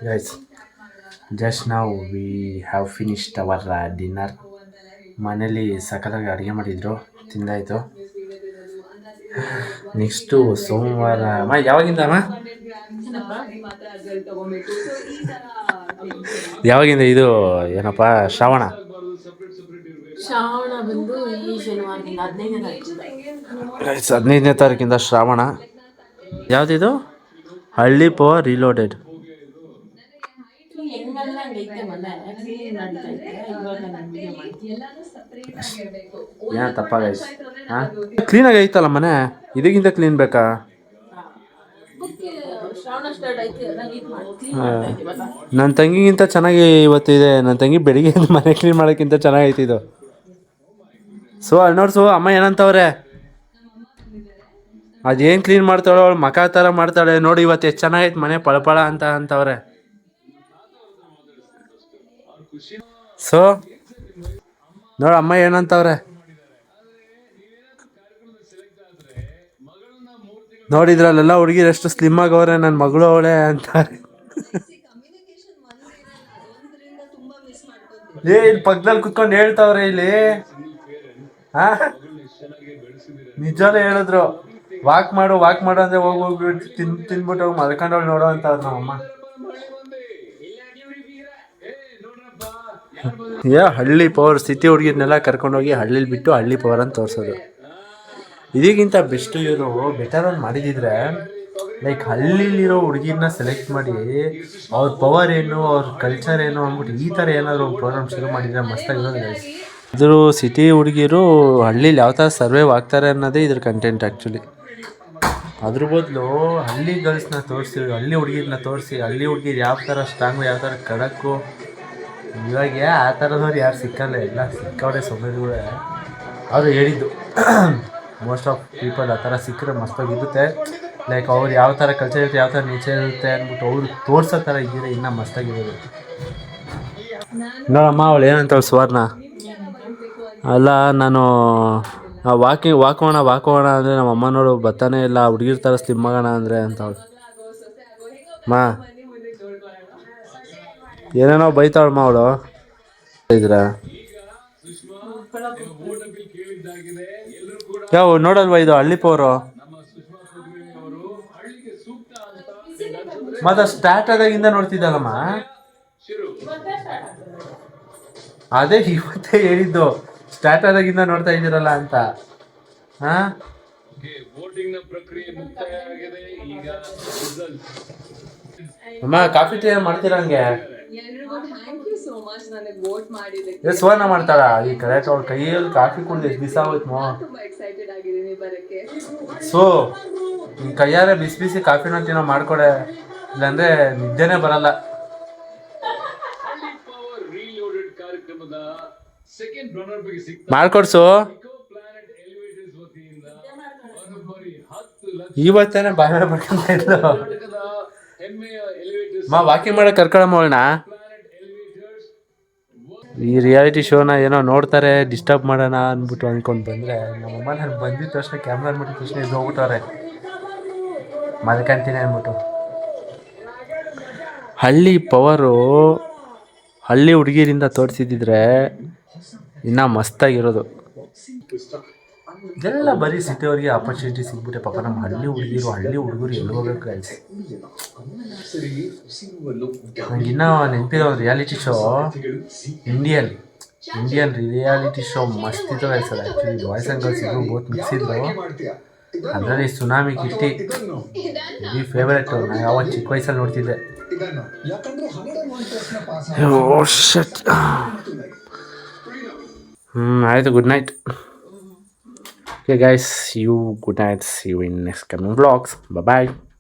Guys, just now we have finished our dinner. ಮನೇಲಿ ಸಕಲಾಗಿ ಅಡುಗೆ ಮಾಡಿದ್ರು, ತಿಂದಾಯಿತು. ನೆಕ್ಸ್ಟು ಸೋಮವಾರ ಯಾವಾಗಿಂದ ಅಮ್ಮ? ಯಾವಾಗಿಂದ ಇದು ಏನಪ್ಪ ಶ್ರಾವಣ ಬಂದು ಈ ಶನಿವಾರದಿಂದ 15ನೇ ತಾರೀಕಿಂದ ಶ್ರಾವಣ. ಯಾವುದಿದು? ಹಳ್ಳಿ ಪವರ್ ರೀಲೋಡೆಡ್. ಏನ ತಪ್ಪ ಗೈಸ್? ಹಾಂ, ಕ್ಲೀನಾಗಿ ಐತಲ್ಲ ಮನೆ, ಇದಕ್ಕಿಂತ ಕ್ಲೀನ್ ಬೇಕಾ? ನನ್ನ ತಂಗಿಗಿಂತ ಚೆನ್ನಾಗಿ ಇವತ್ತಿದೆ. ನನ್ನ ತಂಗಿ ಬೆಳಿಗ್ಗೆ ಮನೆ ಕ್ಲೀನ್ ಮಾಡೋಕ್ಕಿಂತ ಚೆನ್ನಾಗೈತಿ ಇದು. ಸೊ ಅಲ್ಲಿ ನೋಡ್ಸು ಅಮ್ಮ ಏನಂತವ್ರೆ, ಅದೇನು ಕ್ಲೀನ್ ಮಾಡ್ತಾಳೆ ಅವಳು, ಮಕ ಥರ ಮಾಡ್ತಾಳೆ ನೋಡಿ, ಇವತ್ತು ಎಷ್ಟು ಚೆನ್ನಾಗೈತೆ ಮನೆ ಪಳಪಳ ಅಂತವ್ರೆ. ಸೊ ನೋಡ ಅಮ್ಮ ಏನಂತವ್ರೆ, ನೋಡಿದ್ರಲ್ಲೆಲ್ಲ ಹುಡುಗಿರು ಎಷ್ಟು ಸ್ಲಿಮ್ ಆಗವ್ರೆ, ನನ್ನ ಮಗಳು ಅವಳೆ ಅಂತಾರೆ. ಇಲ್ಲಿ ಪಕ್ಕದಲ್ಲಿ ಕುತ್ಕೊಂಡು ಹೇಳ್ತಾವ್ರೆ ಇಲ್ಲಿ. ಹಾ, ನಿಜಾನೇ ಹೇಳಿದ್ರು, ವಾಕ್ ಮಾಡು ಅಂದ್ರೆ ಹೋಗ್ಬಿಟ್ಟು ತಿನ್ಬಿಟ್ಟು ಹೋಗಿ ಮಲ್ಕೊಂಡವಳು ನೋಡೋ ಅಂತವ್ರು ನಮ್ಮಮ್ಮ. ಹಳ್ಳಿ ಪವರ್, ಸಿಟಿ ಹುಡುಗಿರ್ನೆಲ್ಲ ಕರ್ಕೊಂಡೋಗಿ ಹಳ್ಳಿಲಿ ಬಿಟ್ಟು ಹಳ್ಳಿ ಪವರ್ ಅಂತ ತೋರಿಸೋದು. ಇದಕ್ಕಿಂತ ಬೆಸ್ಟ್ ಇವರು ಬೆಟರ್ ಒಂದು ಮಾಡಿದಿದ್ರೆ, ಲೈಕ್ ಹಳ್ಳಿಲಿರೋ ಹುಡುಗಿರ್ನ ಸೆಲೆಕ್ಟ್ ಮಾಡಿ ಅವ್ರ ಪವರ್ ಏನು, ಅವ್ರ ಕಲ್ಚರ್ ಏನು ಅಂದ್ಬಿಟ್ಟು ಈ ಥರ ಏನಾದರೂ ಒಂದು ಪ್ರೋಗ್ರಾಮ್ ಶುರು ಮಾಡಿದರೆ ಮಸ್ತಾಗಿರೋದು. ಇದ್ರ ಸಿಟಿ ಹುಡುಗಿರು ಹಳ್ಳಿಲಿ ಯಾವ ಥರ ಸರ್ವೈವ್ ಆಗ್ತಾರೆ ಅನ್ನೋದೇ ಇದ್ರ ಕಂಟೆಂಟ್ ಆ್ಯಕ್ಚುಲಿ. ಅದ್ರ ಬದಲು ಹಳ್ಳಿ ಗರ್ಲ್ಸ್ನ ತೋರಿಸಿ, ಹಳ್ಳಿ ಹುಡುಗಿರನ್ನ ತೋರಿಸಿ, ಹಳ್ಳಿ ಹುಡುಗಿರು ಯಾವ ಥರ ಸ್ಟ್ರಾಂಗು, ಯಾವ ಥರ ಖಡಕ್ಕು. ಇವಾಗ ಆ ಥರದವ್ರು ಯಾರು ಸಿಕ್ಕಲ್ಲ, ಎಲ್ಲ ಸಿಕ್ಕವ್ರೆ ಸೊಮ್ಮೆದುಗಳೇ. ಅವರು ಹೇಳಿದ್ದು ಮೋಸ್ಟ್ ಆಫ್ ಪೀಪಲ್ ಆ ಥರ ಸಿಕ್ಕರೆ ಮಸ್ತಾಗಿರುತ್ತೆ. ಲೈಕ್ ಅವ್ರು ಯಾವ ಥರ ಕಲ್ಚರ್ ಇರುತ್ತೆ, ಯಾವ ಥರ ನೇಚರ್ ಇರುತ್ತೆ ಅಂದ್ಬಿಟ್ಟು ಅವ್ರು ತೋರಿಸೋ ಥರ ಇದ್ದರೆ ಇನ್ನೂ ಮಸ್ತಾಗಿರೋದು. ನೋಡಮ್ಮ ಅವಳು ಏನಂತವಳು ಸುವರ್ಣ, ಅಲ್ಲ ನಾನು ವಾಕೋಣ ಅಂದರೆ ನಮ್ಮ ಅಮ್ಮ ನೋಡು ಬರ್ತಾನೆ ಇಲ್ಲ, ಹುಡುಗಿರ್ ಥರ ಸ್ಲಿಮ್ ಆಗೋಣ ಅಂದರೆ ಅಂತವಳು. ಏನೇನೋ ಬೈತಾವಳಮ್ಮ ಅವಳು. ಇದ್ರ ಯಾವ ನೋಡಲ್ವಾ ಇದು ಹಳ್ಳಿ ಪವರು? ಮತ್ತೆ ಸ್ಟಾರ್ಟ್ ಆದಾಗಿಂದ ನೋಡ್ತಿದ್ದಲ್ಲಮ್ಮ. ಅದೇ ಇವತ್ತೇ ಹೇಳಿದ್ದು, ಸ್ಟಾರ್ಟ್ ಆದಾಗಿಂದ ನೋಡ್ತಾ ಇದ್ದೀರಲ್ಲ ಅಂತ. ಹಾ, ಅಮ್ಮ ಕಾಫಿ ಟೀ ಮಾಡ್ತೀರಾ? ಹಂಗೆ ಸುವರ್ಣ ಮಾಡ್ತಾಳ ಈ ಕರೆಕ್ಟ್. ಅವ್ಳ ಕೈಯಲ್ಲಿ ಕಾಫಿ ಕುಡ್ದು ಎಷ್ಟು ದಿವಸ ಆಗೋಯ್ತು. ಸೊ ಕೈಯಾರೆ ಬಿಸಿ ಬಿಸಿ ಕಾಫಿನ ಟೀನ ಮಾಡ್ಕೊಡೆ, ಇಲ್ಲಾಂದ್ರೆ ನಿದ್ದೆನೇ ಬರಲ್ಲ. ಮಾಡ್ಕೊಡ್ಸು. ಇವತ್ತೇನೆ ಬಾಯ್ ಮಾಡ್ಕೊಂತ ಇದ್ಲು. ವಾಕಿಂಗ್ ಮಾಡಕ್ ಕರ್ಕೊಳಮ್ಮ ಅವಳನ್ನ. ಈ ರಿಯಾಲಿಟಿ ಶೋನ ಏನೋ ನೋಡ್ತಾರೆ, ಡಿಸ್ಟರ್ಬ್ ಮಾಡೋಣ ಅಂದ್ಬಿಟ್ಟು ಅಂದ್ಕೊಂಡು ಬಂದರೆ, ನಮ್ಮಮ್ಮ ನಾನು ಬಂದಿದ್ದ ತಕ್ಷಣ ಕ್ಯಾಮ್ರಾ ಮಾಡಿದ ತಕ್ಷಣ ಇದು ಹೋಗ್ಬಿಟ್ಟವ್ರೆ ಮಲ್ಕೊಂತೀನಿ ಅಂದ್ಬಿಟ್ಟು. ಹಳ್ಳಿ ಪವರು ಹಳ್ಳಿ ಹುಡುಗಿರಿಂದ ತೋರಿಸಿದ್ರೆ ಇನ್ನೂ ಮಸ್ತಾಗಿರೋದು. ಇದೆಲ್ಲ ಬರೀ ಸಿಟಿಯವ್ರಿಗೆ ಆಪರ್ಚುನಿಟಿ ಸಿಗ್ಬಿಟ್ಟೆ. ಪಾಪ ನಮ್ಮ ಹಳ್ಳಿ ಹುಡುಗರು ಎಲ್ಲಿ ಹೋಗ್ಬೇಕು ಗೈಸ್? ನಂಗೆ ಇನ್ನೂ ನೆನಪಿರೋ ಒಂದು reality show, Indian reality show ಮಸ್ತ್ ಇತ್ತು ಗೈಸ್. ಅದು ಆ್ಯಕ್ಚುಲಿ ಬಾಯ್ಸ್ ಆ್ಯಂಡ್ ಗರ್ಲ್ಸ್ ಇಬ್ಬರು ಬೋತ್ ಮಿಕ್ಸ್ ಇದ್ರು. ಅದರಲ್ಲಿ ಸುನಾಮಿ ಕಿಟ್ಟಿ ಈ ಫೇವ್ರೇಟು. ನಾನು ಯಾವಾಗ ಚಿಕ್ಕ ವಯಸ್ಸಲ್ಲಿ ನೋಡ್ತಿದ್ದೆ. ಆಯಿತು, good night. Okay guys, see you, good night, see you in next coming vlogs. Bye bye.